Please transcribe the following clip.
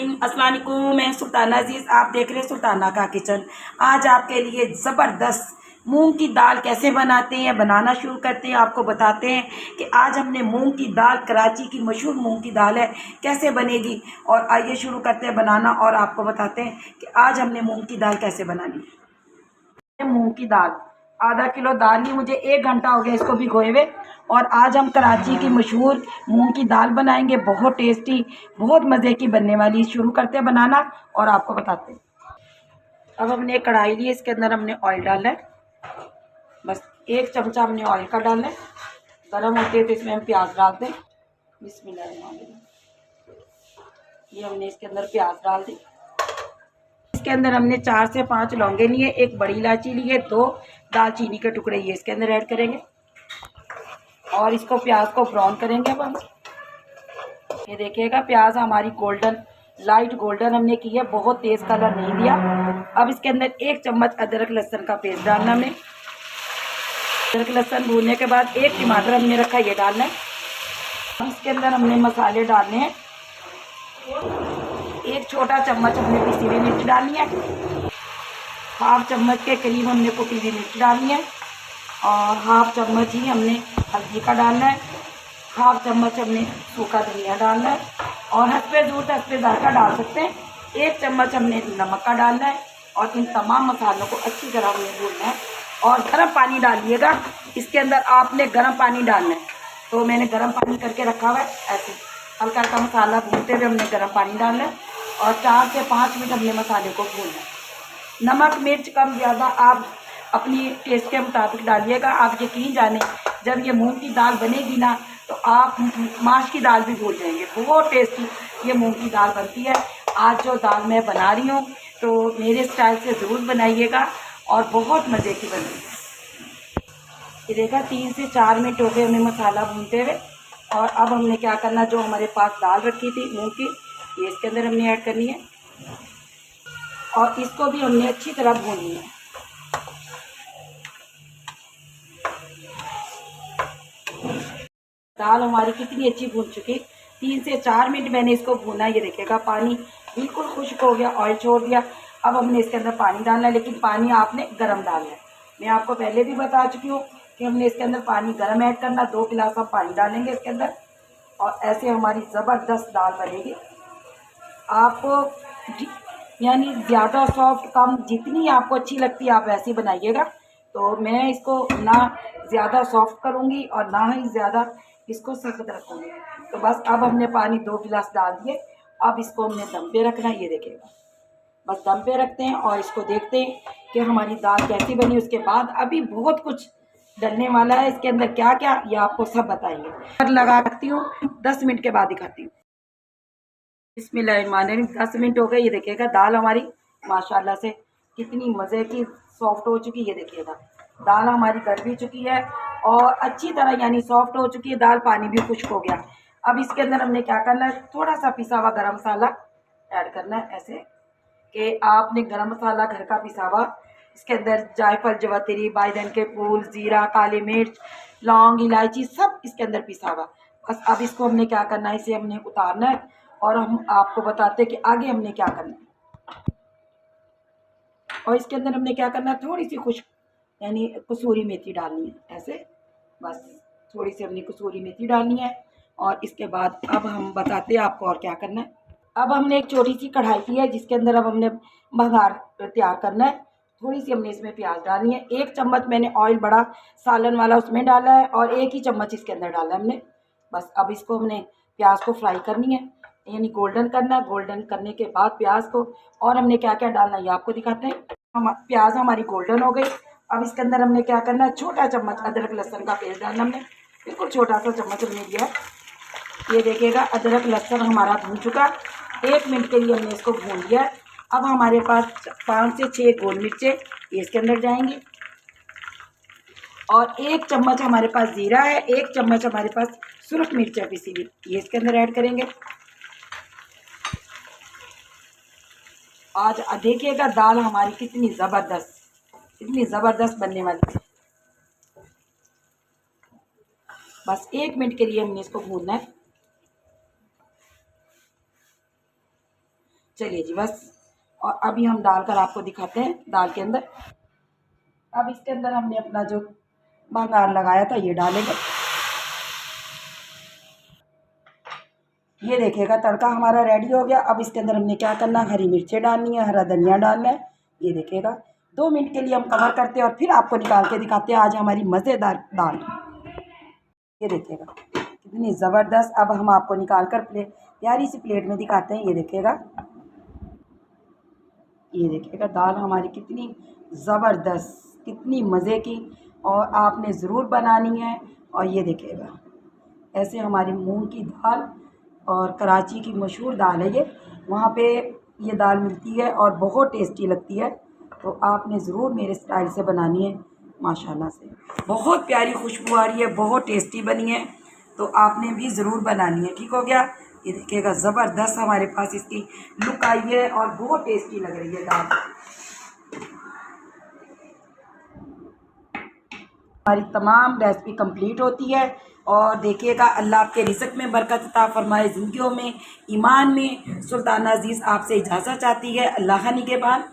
Morning, अस्सलाम वालेकुम। मैं सुल्ताना अजीज़, आप देख रहे हैं सुल्ताना का किचन। आज आपके लिए ज़बरदस्त मूंग की दाल कैसे बनाते हैं, बनाना शुरू करते हैं। आपको बताते हैं कि आज हमने मूंग की दाल, कराची की मशहूर मूंग की दाल है, कैसे बनेगी। और आइए शुरू करते हैं बनाना और आपको बताते हैं कि आज हमने मूंग की दाल कैसे बनानी है। मूंग की दाल आधा किलो दाल ली, मुझे 1 घंटा हो गया इसको भिगोए हुए। और आज हम कराची की मशहूर मूंग की दाल बनाएंगे, बहुत टेस्टी, बहुत मज़े की बनने वाली। शुरू करते हैं बनाना और आपको बताते हैं। अब हमने एक कढ़ाई ली, इसके अंदर हमने ऑयल डालना है। बस 1 चमचा हमने ऑयल का डालना है। गर्म होते हैं तो इसमें हम प्याज डालते हैं। बिस्मिल्लाह, ये हमने इसके अंदर प्याज डाल दी। इसके अंदर हमने 4 से 5 लौंगे लिए, एक बड़ी इलायची ली है, 2 दालचीनी के टुकड़े ये इसके अंदर ऐड करेंगे और इसको प्याज को ब्राउन करेंगे। अब हम ये देखिएगा प्याज हमारी गोल्डन, लाइट गोल्डन हमने की है, बहुत तेज़ कलर नहीं दिया। अब इसके अंदर 1 चम्मच अदरक लहसुन का पेस्ट डालना हमने। अदरक लहसुन भूनने के बाद 1 टमाटर हमने रखा, ये डालना है। अब इसके अंदर हमने मसाले डालने हैं। 1 छोटा चम्मच हमने पिसी हुई मिर्च डालनी है। 1/2 चम्मच के करीब हमने कुटी हुई मिर्च डालनी है और 1/2 चम्मच ही हमने हल्दी का डालना है। 1/2 चम्मच हमने सूखा धनिया डालना है और हंसपे ज़रूरत हंसपे ज़ायका डाल सकते हैं। 1 चम्मच हमने नमक का डालना है और इन तमाम मसालों को अच्छी तरह हमें भूनना है। और गर्म पानी डालिएगा, इसके अंदर आपने गर्म पानी डालना है। तो मैंने गर्म पानी करके रखा हुआ है। ऐसे हल्का हल्का मसाला भूनते हुए हमने गर्म पानी डालना है और 4 से 5 मिनट हमने मसाले को भूनना है। नमक मिर्च कम ज़्यादा आप अपनी टेस्ट के मुताबिक डालिएगा। आप यकीन जाने, जब ये मूंग की दाल बनेगी ना तो आप माश की दाल भी भूल जाएंगे। बहुत टेस्टी ये मूंग की दाल बनती है। आज जो दाल मैं बना रही हूँ तो मेरे स्टाइल से ज़रूर बनाइएगा और बहुत मज़े की बनेगी। ये देखा 3 से 4 मिनट हो गए हमें मसाला भूनते हुए। और अब हमने क्या करना, जो हमारे पास दाल रखी थी मूंग की, ये इसके अंदर हमने ऐड करनी है और इसको भी हमने अच्छी तरह भूननी है। दाल हमारी कितनी अच्छी भून चुकी, 3 से 4 मिनट मैंने इसको भूना। ये देखिएगा पानी बिल्कुल खुश्क हो गया, ऑयल छोड़ दिया। अब हमने इसके अंदर पानी डालना है, लेकिन पानी आपने गर्म डालना है। मैं आपको पहले भी बता चुकी हूँ कि हमने इसके अंदर पानी गर्म ऐड करना। 2 गिलास हम पानी डालेंगे इसके अंदर और ऐसे हमारी ज़बरदस्त दाल बनेगी। आपको यानी ज़्यादा सॉफ्ट कम, जितनी आपको अच्छी लगती है आप वैसी बनाइएगा। तो मैं इसको ना ज़्यादा सॉफ्ट करूँगी और ना ही ज़्यादा इसको सख्त रखूँगी। तो बस अब हमने पानी 2 गिलास डाल दिए। अब इसको हमने दम पे रखना है। ये देखिएगा बस दम पे रखते हैं और इसको देखते हैं कि हमारी दाल कैसी बनी। उसके बाद अभी बहुत कुछ डलने वाला है इसके अंदर, क्या क्या ये आपको सब बताएंगे। लगा रखती हूँ, 10 मिनट के बाद दिखाती हूँ। बिस्मिल्लाहिर्रहमानिर्रहीम। 10 मिनट हो गए। ये देखिएगा दाल हमारी माशाल्लाह से कितनी मज़े की सॉफ्ट हो चुकी है। ये देखिएगा दाल हमारी गल भी चुकी है और अच्छी तरह यानी सॉफ्ट हो चुकी है दाल, पानी भी खुश्क हो गया। अब इसके अंदर हमने क्या करना है, थोड़ा सा पिसा हुआ गरम मसाला ऐड करना है। ऐसे कि आपने गरम मसाला घर का पिसा हुआ, इसके अंदर जायफल, जवातिरी, बैगन के फूल, ज़ीरा, काली मिर्च, लौंग, इलायची सब इसके अंदर पिसा हुआ। बस अब इसको हमने क्या करना है, इसे हमने उतारना है और हम आपको बताते हैं कि आगे हमने क्या करना है। और इसके अंदर हमने क्या करना है, थोड़ी सी खुश्क यानी कसूरी मेथी डालनी है। ऐसे बस थोड़ी सी हमने कसूरी मेथी डालनी है और इसके बाद अब हम बताते हैं आपको और क्या करना है। अब हमने एक छोटी सी कढ़ाई की है जिसके अंदर अब हमने बघार तैयार करना है। थोड़ी सी हमने इसमें प्याज डालनी है। 1 चम्मच मैंने ऑयल बड़ा सालन वाला उसमें डाला है और 1 ही चम्मच इसके अंदर डाला है हमने। बस अब इसको हमने प्याज को फ्राई करनी है, यानी गोल्डन करना है। गोल्डन करने के बाद प्याज को और हमने क्या क्या डालना है ये आपको दिखाते हैं। हम प्याज हमारी गोल्डन हो गई। अब इसके अंदर हमने क्या करना है, छोटा चम्मच अदरक लहसुन का पेस्ट डालना हमने, बिल्कुल छोटा सा चम्मच हमने दिया है। ये देखिएगा अदरक लहसुन हमारा भून चुका। 1 मिनट के लिए हमने इसको भून लिया। अब हमारे पास 5 से 6 गोल मिर्चें ये इसके अंदर जाएंगी और 1 चम्मच हमारे पास ज़ीरा है, 1 चम्मच हमारे पास सुरख मिर्च है पिसी हुई, ये इसके अंदर ऐड करेंगे। आज देखिएगा दाल हमारी कितनी ज़बरदस्त बनने वाली है। बस 1 मिनट के लिए हमने इसको भूनना है। चलिए जी बस। और अभी हम डालकर आपको दिखाते हैं दाल के अंदर। अब इसके अंदर हमने अपना जो भंगार लगाया था ये डालेंगे। ये देखिएगा तड़का हमारा रेडी हो गया। अब इसके अंदर हमने क्या करना, हरी मिर्चें डालनी है, हरा धनिया डालना है। ये देखिएगा 2 मिनट के लिए हम कवर करते हैं और फिर आपको निकाल के दिखाते हैं आज हमारी मज़ेदार दाल। ये देखिएगा कितनी ज़बरदस्त। अब हम आपको निकाल कर प्यारी सी प्लेट में दिखाते हैं। ये देखिएगा दाल हमारी कितनी ज़बरदस्त, कितनी मज़े की, और आपने ज़रूर बनानी है। और ये देखिएगा ऐसे हमारी मूंग की दाल, और कराची की मशहूर दाल है ये, वहाँ पे ये दाल मिलती है और बहुत टेस्टी लगती है। तो आपने ज़रूर मेरे स्टाइल से बनानी है। माशाल्लाह से बहुत प्यारी खुशबू आ रही है, बहुत टेस्टी बनी है। तो आपने भी ज़रूर बनानी है। ठीक हो गया। ये देखिएगा ज़बरदस्त हमारे पास इसकी लुक आई है और बहुत टेस्टी लग रही है दाल। हमारी तमाम रेसिपी कंप्लीट होती है। और देखिएगा अल्लाह आपके रिज़्क़ में बरकत अता फ़रमाए, ज़िंदगियों में, ईमान में। सुल्ताना अज़ीज़ आपसे इजाज़त चाहती है। अल्लाह निगहबान।